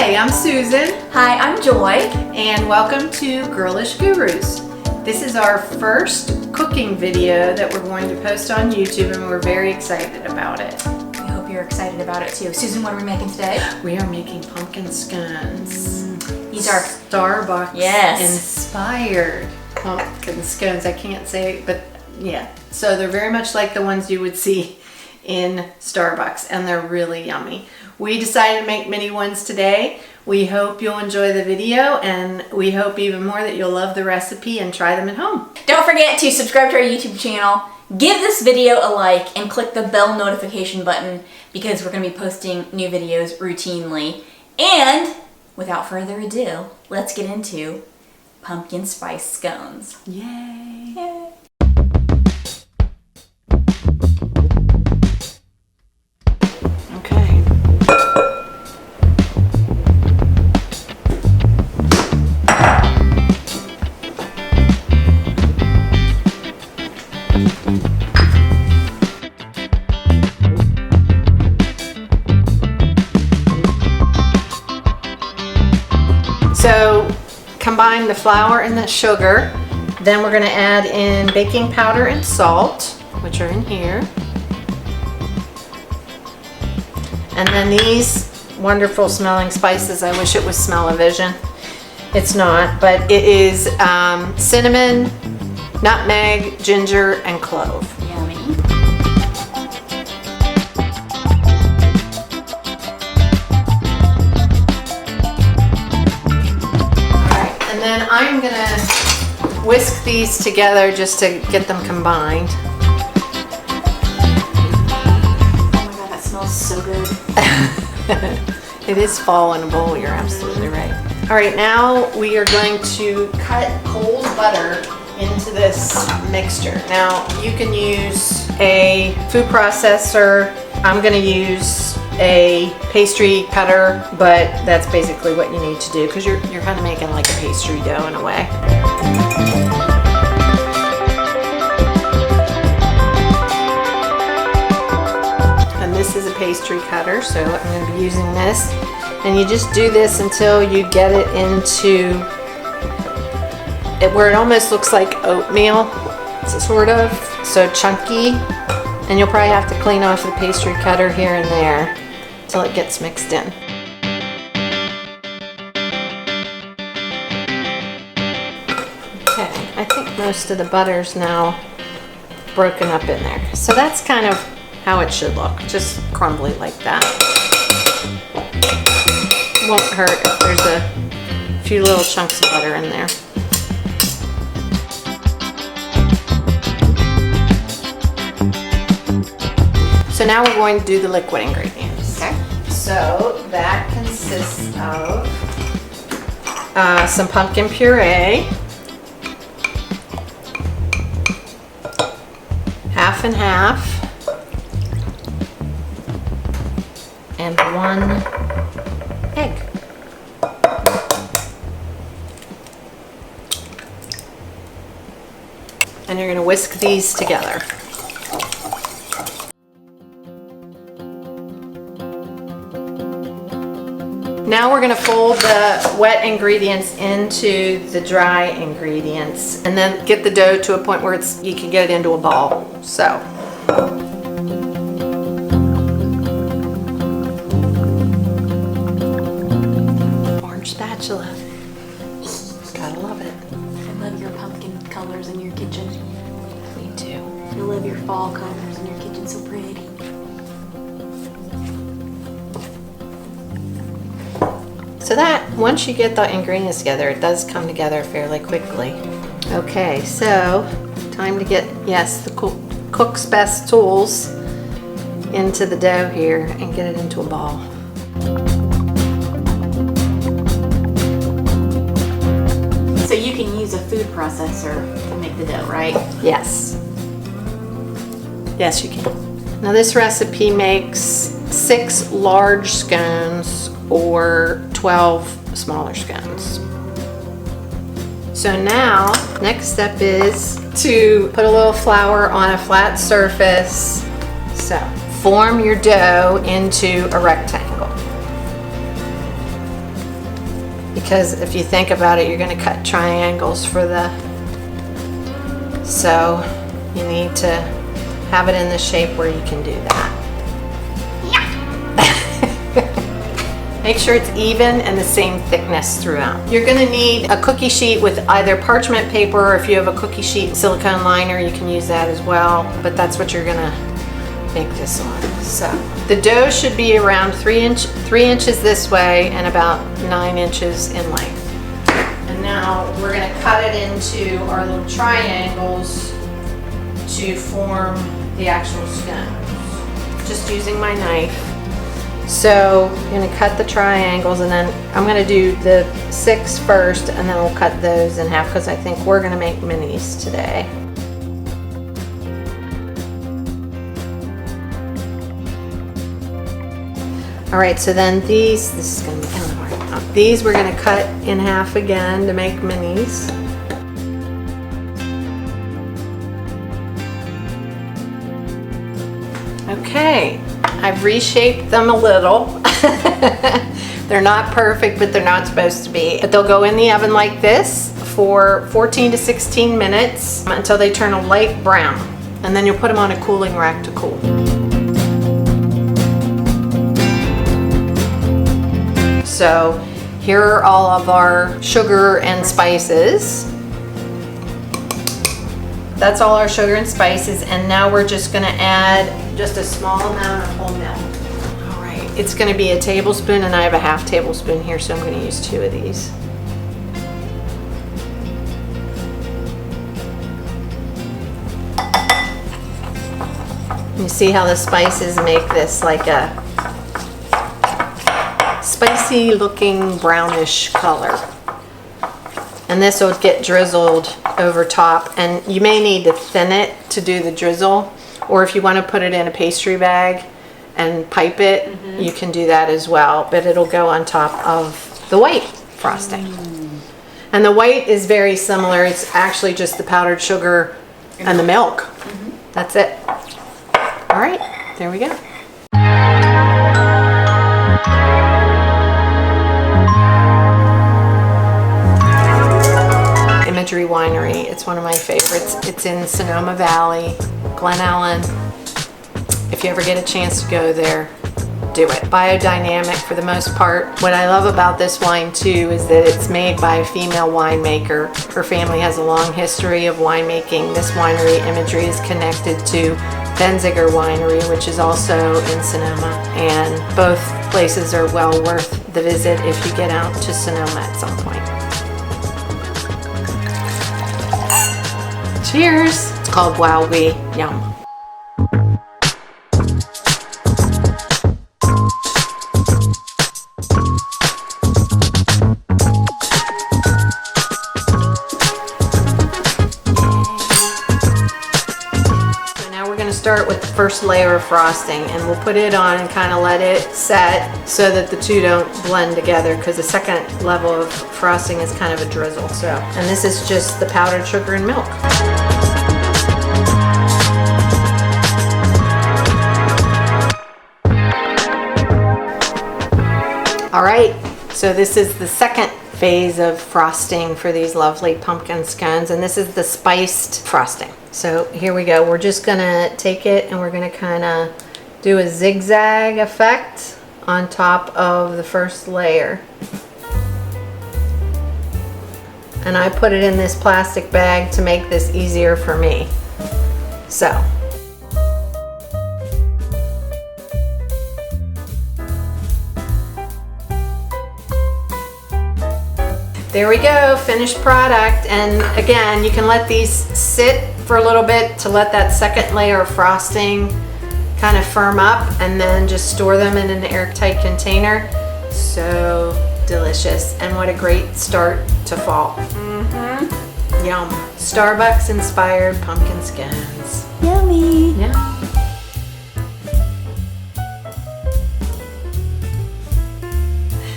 Hi, I'm Susan. Hi, I'm Joy. And welcome to Girlish Gurus. This is our first cooking video that we're going to post on YouTube, and we're very excited about it. We hope you're excited about it too. Susan, what are we making today? We are making pumpkin scones. These are Starbucks inspired pumpkin scones. I can't say, but yeah. So they're very much like the ones you would see in Starbucks, and they're really yummy. We decided to make mini ones today. We hope you'll enjoy the video, and we hope even more that you'll love the recipe and try them at home. Don't forget to subscribe to our YouTube channel, give this video a like, and click the bell notification button because we're going to be posting new videos routinely. And without further ado, let's get into pumpkin spice scones. Yay! Yay. Okay. So combine the flour and the sugar. Then we're going to add in baking powder and salt, which are in here. And then these wonderful smelling spices. I wish it was smell-o-vision. It's not, but it is cinnamon, nutmeg, ginger, and clove. Yummy. Alright, and then I'm gonna whisk these together just to get them combined. So good. It is fall in a bowl, you're absolutely right. All right, now we are going to cut cold butter into this mixture. Now you can use a food processor. I'm going to use a pastry cutter, but that's basically what you need to do because you're kind of making like a pastry dough in a way. This is a pastry cutter, so I'm going to be using this. And you just do this until you get it into it where it almost looks like oatmeal, sort of, so chunky. And you'll probably have to clean off the pastry cutter here and there until it gets mixed in. Okay, I think most of the butter's now broken up in there. So that's kind of how it should look, just crumbly like that. Won't hurt if there's a few little chunks of butter in there. So now we're going to do the liquid ingredients. Okay. So that consists of some pumpkin puree, half and half, and 1 egg. And you're going to whisk these together. Now we're going to fold the wet ingredients into the dry ingredients and then get the dough to a point where you can get it into a ball. So. Spatula. Gotta love it. I love your pumpkin colors in your kitchen. Me too. I love your fall colors in your kitchen, so pretty. So that, once you get the ingredients together, it does come together fairly quickly. Okay, so time to get, yes, the cook's best tools into the dough here and get it into a ball. So you can use a food processor to make the dough, right? Yes. Yes, you can. Now this recipe makes 6 large scones or 12 smaller scones. So now, next step is to put a little flour on a flat surface. So form your dough into a rectangle. because if you think about it, you're going to cut triangles for so you need to have it in the shape where you can do that. Make sure it's even and the same thickness throughout. You're gonna need a cookie sheet with either parchment paper, or if you have a cookie sheet silicone liner, you can use that as well, but that's what you're gonna make this on. So the dough should be around 3 inches this way and about 9 inches in length. And now we're gonna cut it into our little triangles to form the actual scones, just using my knife. So I'm going to cut the triangles, and then I'm going to do the 6 first, and then we'll cut those in half because I think we're going to make minis today. All right, so then this is going to be kind of hard. These we're going to cut in half again to make minis. Okay. I've reshaped them a little. They're not perfect, but they're not supposed to be. But they'll go in the oven like this for 14 to 16 minutes until they turn a light brown. And then you'll put them on a cooling rack to cool. So here are all of our sugar and spices. That's all our sugar and spices, and now we're just gonna add just a small amount of whole milk. All right, it's gonna be a tablespoon, and I have a half tablespoon here, so I'm gonna use 2 of these. You see how the spices make this like a spicy looking brownish color. And this will get drizzled over top, and you may need to thin it to do the drizzle, or if you want to put it in a pastry bag and pipe it, you can do that as well, but it'll go on top of the white frosting. And the white is very similar. It's actually just the powdered sugar and the milk. That's it. All right, there we go. Imagery Winery. It's one of my favorites. It's in Sonoma Valley, Glen Ellen. If you ever get a chance to go there, do it. Biodynamic for the most part. What I love about this wine too is that it's made by a female winemaker. Her family has a long history of winemaking. This winery, Imagery, is connected to Benziger Winery, which is also in Sonoma, and both places are well worth the visit if you get out to Sonoma at some point. Cheers! It's called Wow Oui. Yum. So now we're going to start with the first layer of frosting, and we'll put it on and kind of let it set so that the two don't blend together, because the second level of frosting is kind of a drizzle. And this is just the powdered sugar and milk. All right, so this is the second phase of frosting for these lovely pumpkin scones, and this is the spiced frosting. So here we go. We're just gonna take it and we're gonna kind of do a zigzag effect on top of the first layer. And I put it in this plastic bag to make this easier for me. So. There we go, finished product. And again, you can let these sit for a little bit to let that second layer of frosting kind of firm up, and then just store them in an airtight container. So delicious, and what a great start to fall. Yum. Starbucks inspired pumpkin scones. Yummy. Yum.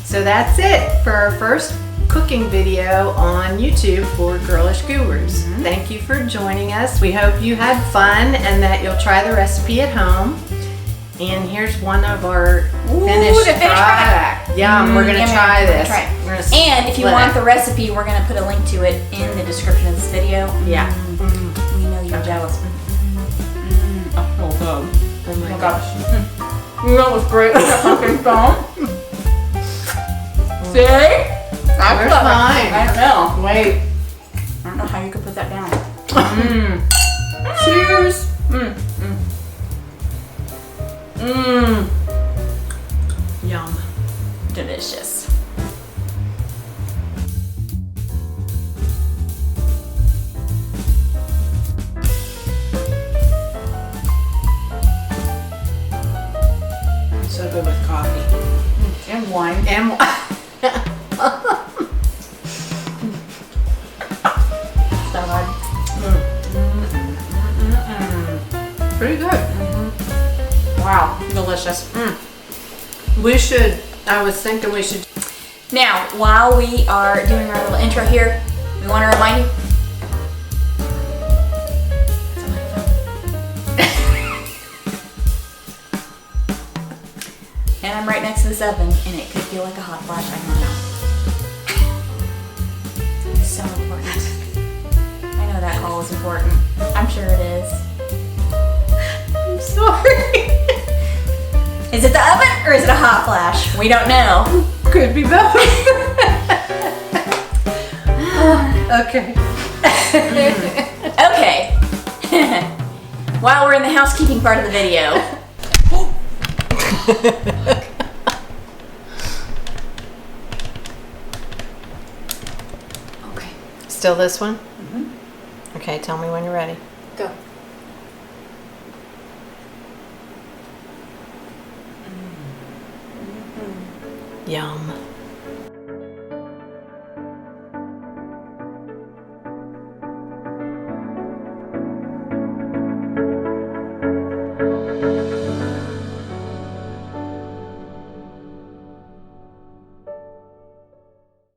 So that's it for our first cooking video on YouTube for Girlish Gurus. Thank you for joining us. We hope you had fun and that you'll try the recipe at home. And here's one of our finished product. Yum. We're gonna Yummy. try We're gonna this. try it. We're gonna And if you split want it. the recipe, we're gonna put a link to it in the description of this video. Yeah. We know you're jealous. Oh god. Oh my gosh. That was great. Pumpkin stone. See? Where's mine? I don't know. Wait. I don't know how you could put that down. Cheers. Yum. Delicious. So good with coffee. And wine. And pretty good. Wow, delicious. We should, I was thinking we should. Now, while we are doing our little intro here, we want to remind you. And I'm right next to this oven, and it could feel like a hot flash. I don't know. So important. I know that call is important. I'm sure it is. I'm sorry. Is it the oven or is it a hot flash? We don't know. Could be both. Okay. Okay. While we're in the housekeeping part of the video. Okay. Still this one? Okay, tell me when you're ready. Go. Yum.